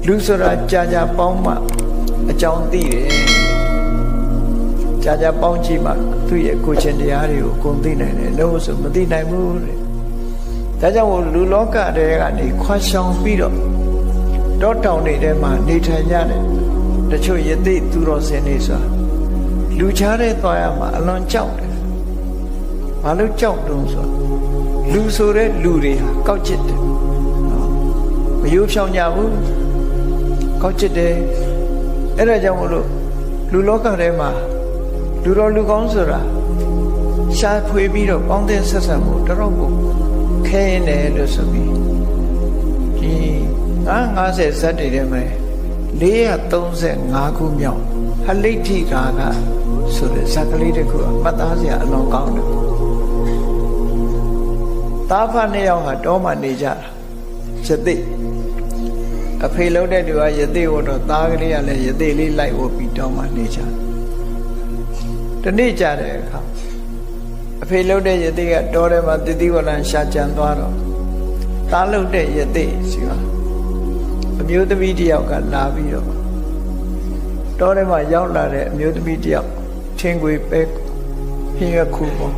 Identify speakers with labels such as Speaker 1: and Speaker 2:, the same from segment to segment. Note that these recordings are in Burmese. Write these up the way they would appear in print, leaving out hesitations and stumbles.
Speaker 1: လူဆိုတာကြာကြာပေါင်းမှအကြောင်းသိတယ်ကြာကြာပေါင်းကြည့်မှသူ့ရဲ့ကိုယ်ချင်းတရားတွေကိုကိုယ်သိနိုင်တယ်လို့ဆိုမသိနိုင်ဘူးတဲ့ဒါကြောင့်လူလောကတွေကနေခွာရှောင်ပြီးတော့တောတောင်တွေထဲမှာနေထိုင်ကြတယ်တချို့ယသိသူတော်စင်တွေဆိုတာလူချားတဲ့သွားရမှာအလွန်ကြောက်တယ်ဘာလို့ကြောက်တုံးဆိုလူဆိုတဲ့လူတွေဟာကောက်ကျစ်တယ်မယိုးဖြောင်းကြဘူးကောက်ကျစ်တယ်အဲ့ဒါကြောင့်မလို့လူလောကထဲမှာလူတော်လူကောင်းဆိုတာရှားဖွေပြီးတော့ပေါင်းတဲ့ဆက်ဆံမှုတော်တော်ကိုခဲရင်တယ်လို့ဆိုပြီးဒီ50ဇတ်တွေထဲမှာ435ခုမြောက်ဟလိဋ္ဌိကာကဆိုတဲ့ဇာတ်ကလေးတစ်ခုမှတ်သားစရာအလွန်ကောင်းတယ်သားဖနှစ်ယောက်ဟာတောမှာနေကြတာယသိအဖေလုံးတဲ့သူကယသိဝတ်တော့သားကလေးကလည်းယသိလေးလိုက်ဝတ်ပြီးတောမှာနေကြတနေ့ကြတဲ့အခါအဖေလုံးတဲ့ယသိကတောထဲမှာတတိဝလံရှာကြံသွားတော့သားလုံးတဲ့ယသိစီကအမျိုးသမီးတစ်ယောက်ကလာပြီးတော့တောထဲမှာရောက်လာတဲ့အမျိုးသမီးတစ်ယောက်ထင်းခွေပဲဟင်းရွက်ခုပေါ့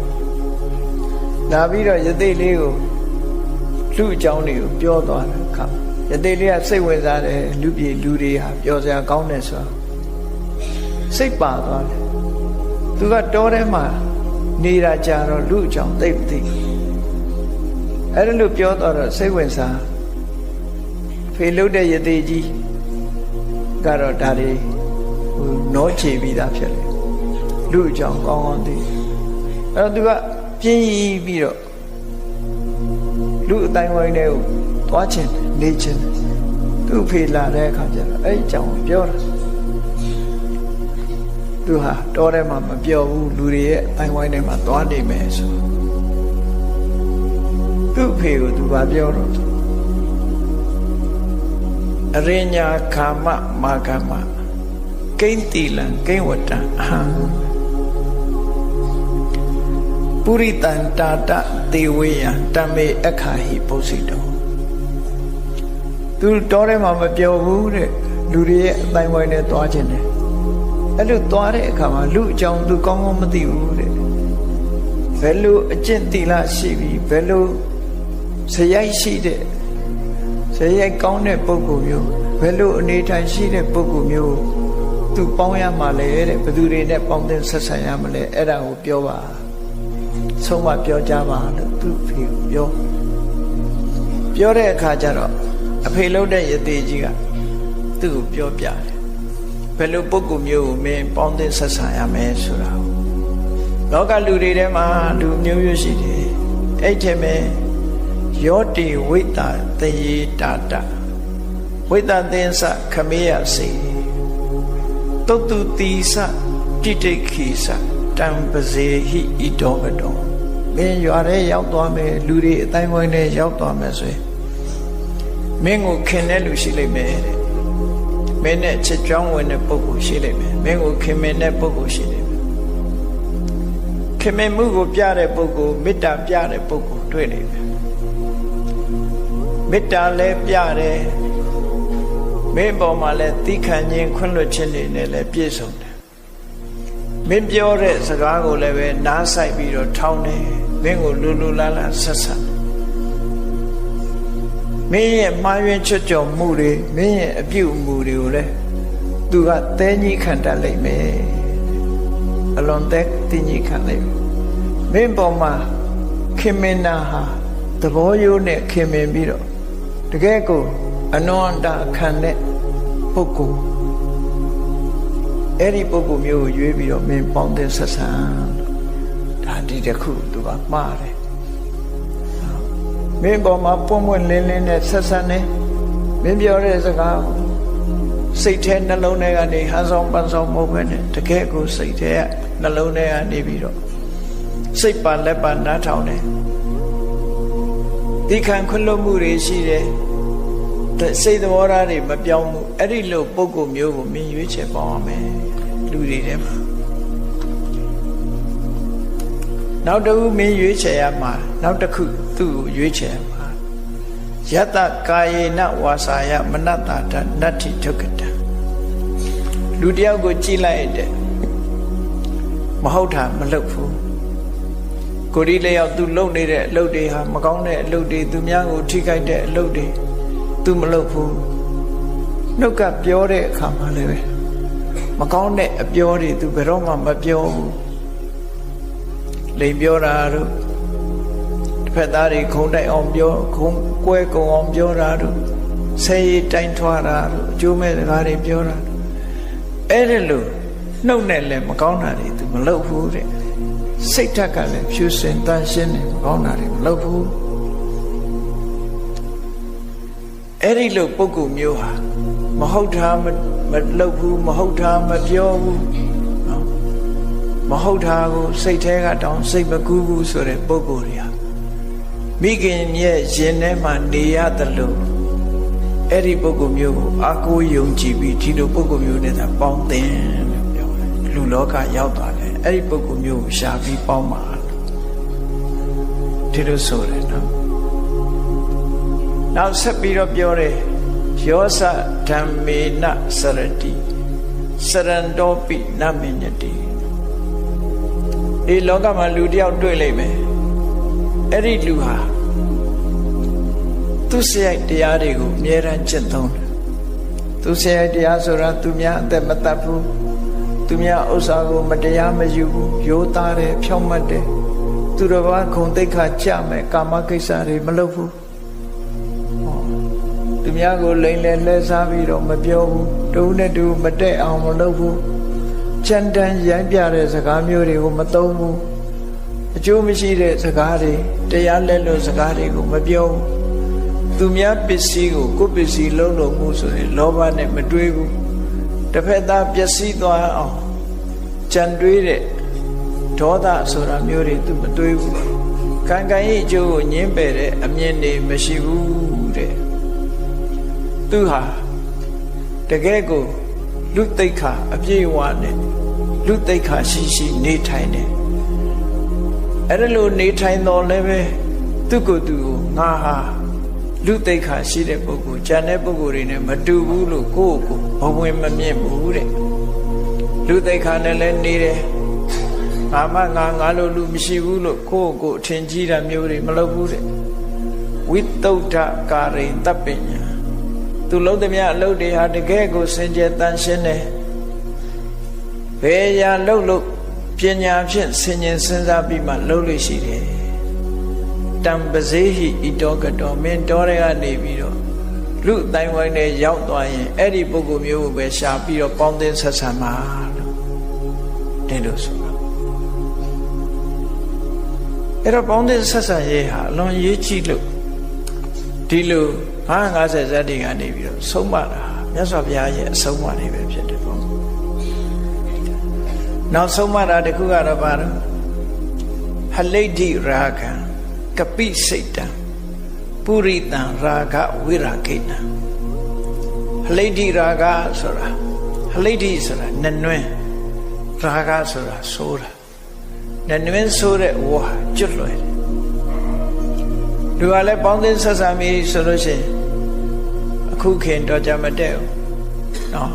Speaker 1: လာပြီးတော့ယသိလေးကိုလူအကြောင်းတွေကိုပြောသွားတယ်ခါယသိလေးကစိတ်ဝင်စားတယ်လူပြည်လူတွေဟာပြောစရာကောင်းတယ်ဆိုတော့စိတ်ပါသွားတယ်သူကတောထဲမှာနေတာကြတော့လူအကြောင်းသိမသိအဲ့ဒါလို့ပြောတော့စိတ်ဝင်စားဖေလို့တဲ့ယသိကြီးကတော့ဒါတွေနောချေပြီးသားဖြစ်တယ်လူအကြောင်းကောင်းကောင်းသိအဲ့တော့သူကပြင်းပြီးတော့လူအတိုင်းဝိုင်းတွေကိုသွားချင်နေချင်သူ့ဖေလာတဲ့အခါကျတော့အဲ့အကြောင်းပြောတာသူဟာတောထဲမှာမပြောဘူးလူတွေရဲ့အတိုင်းဝိုင်းထဲမှာသွားနေမယ်ဆိုသူ့ဖေကိုသူကပြောတော့အရိညာခာမမာကမကိဉ္တိလံကိဉ္ဝတံအဟံပုရိတံတာတသေဝေယံတမေအခါဟိပုစိတောသူတောထဲမှာမပြောဘူးတဲ့လူတွေရဲ့အတိုင်းဝိုင်းနဲ့သွားခြင်းတယ်အဲ့လိုသွားတဲ့အခါမှာလူအကြောင်းသူကောင်းကောင်းမသိဘူးတဲ့ဘယ်လိုအကျင့်သီလရှိပြီးဘယ်လိုဇယိုက်ရှိတဲ့ဇယိုက်ကောင်းတဲ့ပုဂ္ဂိုလ်မျိုးဘယ်လိုအနေထိုင်ရှိတဲ့ပုဂ္ဂိုလ်မျိုးသူပေါင်းရမှာလဲတဲ့ဘယ်သူတွေနဲ့ပေါင်းတဲ့ဆက်ဆံရမလဲအဲ့ဒါကိုပြောပါဆုံးမပြောကြပါလို့သူ့ဖေပြောတဲ့အခါကျတော့အဖေလုံးတဲ့ယသိကြီးကသူ့ကိုပြောပြတယ်ဘယ်လိုပုဂ္ဂိုလ်မျိုးကိုမင်းပေါင်းတဲ့ဆက်ဆံရမယ်ဆိုတာလောကလူတွေထဲမှာလူမျိုးမျိုးရှိတယ်အဲ့ထဲမှာယောတိဝိတ္တသေယတာတဝိတ္တသင်္စခမေယစေတုတ်တုတိစတိတိခိစတံပဇေဟိဣတောကတောမင်းရွာထဲရောက်သွားမယ်လူတွေအတိုင်းဝိုင်းထဲရောက်သွားမယ်ဆိုရင်မင်းကိုခင်တဲ့လူရှိလိမ့်မယ်တဲ့မင်းနဲ့ချစ်ကြောင်းဝင်တဲ့ပုဂ္ဂိုလ်ရှိလိမ့်မယ်မင်းကိုခင်မင်တဲ့ပုဂ္ဂိုလ်ရှိလိမ့်မယ်ခင်မင်မှုကိုပြတဲ့ပုဂ္ဂိုလ်မေတ္တာပြတဲ့ပုဂ္ဂိုလ်တွေ့လိမ့်မယ်မေတ္တာလည်းပြတယ်မင်းပေါ်မှာလည်းသီးခံခြင်းခွင့်လွှတ်ခြင်းတွေနဲ့လည်းပြည့်စုံတယ်မင်းပြောတဲ့စကားကိုလည်းပဲနားဆိုင်ပြီးတော့ထောင်းတယ်မင်းကိုလူလူလားလားဆက်ဆက်မင်းရဲ့မှားယွင်းချွတ်ကြော်မှုတွေမင်းရဲ့အပြုအမူတွေကိုလည်းသူကသဲကြီးခံတတ်လိမ့်မယ်အလွန်သဲကြီးခံလိမ့်မယ်မင်းပေါ်မှာခင်မင်နာဟာသဘောရိုးနဲ့ခင်မင်ပြီးတော့တကယ်ကိုအနန္တခံတဲ့ပုဂ္ဂိုလ်အဲ့ဒီပုဂ္ဂိုလ်မျိုးကိုရွေးပြီးတော့မင်းပေါင်းတဲ့ဆက်ဆံဒါဒီတခုသူကမှားတယ်မင်းပေါ်မှာပွင့်ပွင့်လင်းလင်းနဲ့ဆက်ဆံနေမင်းပြောတဲ့စကားစိတ်ထဲနှလုံးထဲကနေဟန်ဆောင်ပန်းဆောင်မဟုတ်ဘဲနဲ့တကယ်ကိုစိတ်ထဲကနှလုံးထဲကနေပြီးတော့စိတ်ပါလက်ပါနားထောင်တယ်ဒီခံခွင့်လွှတ်မှုတွေရှိတယ်စိတ်သဘောထားတွေမပြောင်းဘူးအဲ့ဒီလိုပုဂ္ဂိုလ်မျိုးကိုမင်းရွေးချယ်ပေါင်းရမယ်လူတွေထဲမှာနောက်တစ်ခုမင်းရွေးချယ်ရမှာနောက်တစ်ခုသူ့ကိုရွေးချယ်ရမှာ ယတကာယေနဝါစာယမနတ္တာတနတ္ထိဒုက္ကတံလူတယောက်ကိုကြည့်လိုက်တဲ့မဟုတ်တာမလုပ်ဘူးကိုယ်ဒီလျောက်သူလုပ်နေတဲ့အလုပ်တွေဟာမကောင်းတဲ့အလုပ်တွေသူများကိုထိခိုက်တဲ့အလုပ်တွေသူမလုပ်ဘူးနှုတ်ကပြောတဲ့အခါမှာလည်းပဲမကောင်းတဲ့အပြောတွေသူဘယ်တော့မှမပြောဘူးလိမ်ပြောတာတို့တစ်ဖက်သားတွေခုံတိုက်အောင်ပြောခုံကွဲကုံအောင်ပြောတာတို့ဆဲရီတိုင်းထွားတာတို့အကျိုးမဲ့စကားတွေပြောတာအဲ့ဒါလို့နှုတ်နဲ့လည်းမကောင်းတာတွေသူမလုပ်ဘူးတဲ့စိတ်ဓာတ်ကလည်းဖြူစင်တန်ရှင်းတယ်မကောင်းတာတွေမလုပ်ဘူးအဲ့ဒီလိုပုဂ္ဂိုလ်မျိုးဟာမဟုတ်တာမလုပ်ဘူးမဟုတ်တာမပြောဘူးမဟုတ်တာကိုစိတ်ထဲကတောင်းစိတ်မကူးဘူးဆိုတဲ့ပုဂ္ဂိုလ်တွေဟာမိခင်ရဲ့ရင်ထဲမှာနေရတယ်လို့အဲ့ဒီပုဂ္ဂိုလ်မျိုးကိုအာကိုယုံကြည်ပြီးဒီလိုပုဂ္ဂိုလ်မျိုးနဲ့သာပေါင်းသင်လို့ပြောတယ်လူလောကရောက်သွားတယ်အဲ့ဒီပုဂ္ဂိုလ်မျိုးကိုရှားပြီးပေါင်းပါဒီလိုဆိုတယ်နော်နောက်ဆက်ပြီးတော့ပြောတယ်ယောသဓမ္မေနစရတိစရန္တောပိနမညတိဒီလောကမှာလူတယောက်တွေ့လိမ့်မယ်အဲ့ဒီလူဟာသူစရိုက်တရားတွေကိုအမြဲတမ်းကျင့်သုံးတယ်သူစရိုက်တရားဆိုတာသူများအသက်မတတ်ဘူးသူများဥစ္စာကိုမတရားမယူဘူးရိုးသားတယ်ဖြောင့်မတ်တယ်သူတော်ဘာခုံတိတ်ခါကြမယ်ကာမကိစ္စတွေမလုပ်ဘူးသူများကိုလိမ်လည်လှည့်စားပြီးတော့မပြောဘူးတူနဲ့တူမတက်အောင်မလုပ်ဘူးကြမ်းတမ်းရိုင်းပြတဲ့စကားမျိုးတွေကိုမသုံးဘူးအကျိုးမရှိတဲ့စကားတွေတရားလက်လွတ်စကားတွေကိုမပြောဘူးသူများပစ္စည်းကိုကိုယ်ပစ္စည်းလုံးလို့မှုဆိုရင်လောဘနဲ့မတွေးဘူးတစ်ဖက်သားပျက်စီးသွားအောင်ကြံတွေးတဲ့ဒေါသဆိုတာမျိုးတွေသူမတွေးဘူးကံကံရဲ့အကျိုးကိုညှင်းပယ်တဲ့အမြင်တွေမရှိဘူးတဲ့သူဟာတကယ်ကိုလူသိက္ခာအပြည့်အဝနဲ့လူသိက္ခာရှိရှိနေထိုင်တယ်အဲ့ဒါလို့နေထိုင်တော်လည်းပဲသူကိုယ်သူကိုငါဟာလူသိက္ခာရှိတဲ့ပုဂ္ဂိုလ်ဉာဏ်တဲ့ပုဂ္ဂိုလ်တွေနဲ့မတူဘူးလို့ကိုယ့်ကိုဘဝင်မမြင်ဘူးတဲ့လူသိက္ခာနဲ့လည်းနေတယ်ငါလို့လူမရှိဘူးလို့ကိုယ့်ကိုအထင်ကြီးတာမျိုးတွေမလုပ်ဘူးတဲ့ဝိသုဒ္ဓကာရိတ္တပညာသူလုံးသမျှအလုပ်တွေဟာတကယ်ကိုစင်ကြယ်တန်ရှင်းတယ်ဘယ်ရာလုပ်လို့ပညာဖြင့်ဆင်ញင်စဉ်းစားပြီးမှလုပ်လို့ရှိတယ်တံပဇေဟိဣတောကတောမင်းတော်တွေကနေပြီးတော့လူအတိုင်းဝိုင်းနဲ့ရောက်သွားရင်အဲ့ဒီပုဂ္ဂိုလ်မျိုးကိုပဲရှာပြီးတော့ပေါင်းသင်းဆက်ဆံပါလို့ဒီလိုဆိုတာအဲ့တော့ပေါင်းသင်းဆက်ဆံရေးဟာအလွန်ရေးကြည့်လို့ဒီလို50ဇတ်တွေကနေပြီးတော့ဆုံးမတာမြတ်စွာဘုရားရဲ့အဆုံးအမတွေပဲဖြစ်တယ်ပေါ့နောက်ဆုံးမတာတခုကတော့ဘာလဲဟလိဋ္ဌိရာဂံကပိစိတ်တံပုရိတံရာဂဝိရာဂိဏံဟလိဋ္ဌိရာဂဆိုတာဟလိဋ္ဌိဆိုတာနနွင်းရာဂဆိုတာဆိုးတာနနွင်းဆိုးတဲ့ဝါကျွတ်လွယ်တယ်လူကလည်းပေါင်းသင်းဆက်ဆံပြီးဆိုလို့ရှိရင်အခုခင်တော့ကြမတည့်ဘူးနော်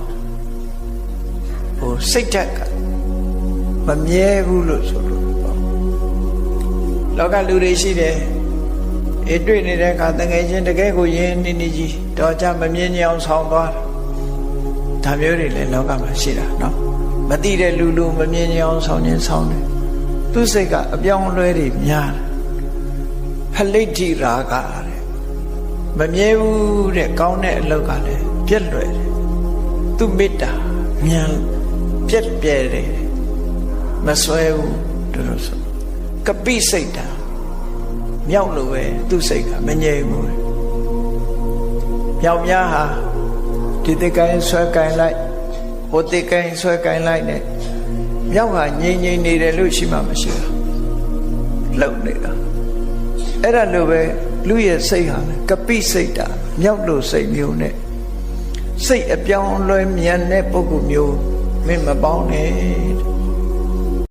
Speaker 1: ဟိုစိတ်ဓာတ်ကမမြဲဘူးလို့ဆိုလို့ပေါ့လောကလူတွေရှိတယ်အေးတွေ့နေတဲ့အခါတကယ်ချင်းတကယ်ကိုယဉ်နေကြီးတော့ကြမမြင်အောင်ဆောင်သွားဒါမျိုးတွေလည်းလောကမှာရှိတာနော်မသိတဲ့လူမမြင်အောင်ဆောင်ခြင်းဆောင်တယ်သူစိတ်ကအပြောင်းအလဲတွေများတယ်ဟလိဋ္ဌိရာဂတဲ့မမြဲဘူးတဲ့ကောင်းတဲ့အလုပ်ကလည်းပြက်လွယ်တယ်သူမေတ္တာမြန်ပြက်ပြဲတယ်မဆွဲဘူးတို့ဆိုကပိစိတ်တာမြောက်လို့ပဲသူစိတ်ကမငြိမ်ဘူးမြောက်များဟာဒီတကိုင်းဆွဲကိုင်းလိုက်ဟိုတကိုင်းဆွဲကိုင်းလိုက်နဲ့မြောက်ဟာငြိမ်နေတယ်လို့ရှိမှမရှိဘူးလုံနေတာအဲ့ဒါလိုပဲလူရဲ့စိတ်ဟာကပိစိတ်တာမြောက်လို့စိတ်မျိုးနဲ့စိတ်အပြောင်းအလဲမြန်တဲ့ပုဂ္ဂိုလ်မျိုးမင်းမပေါင်းနဲ့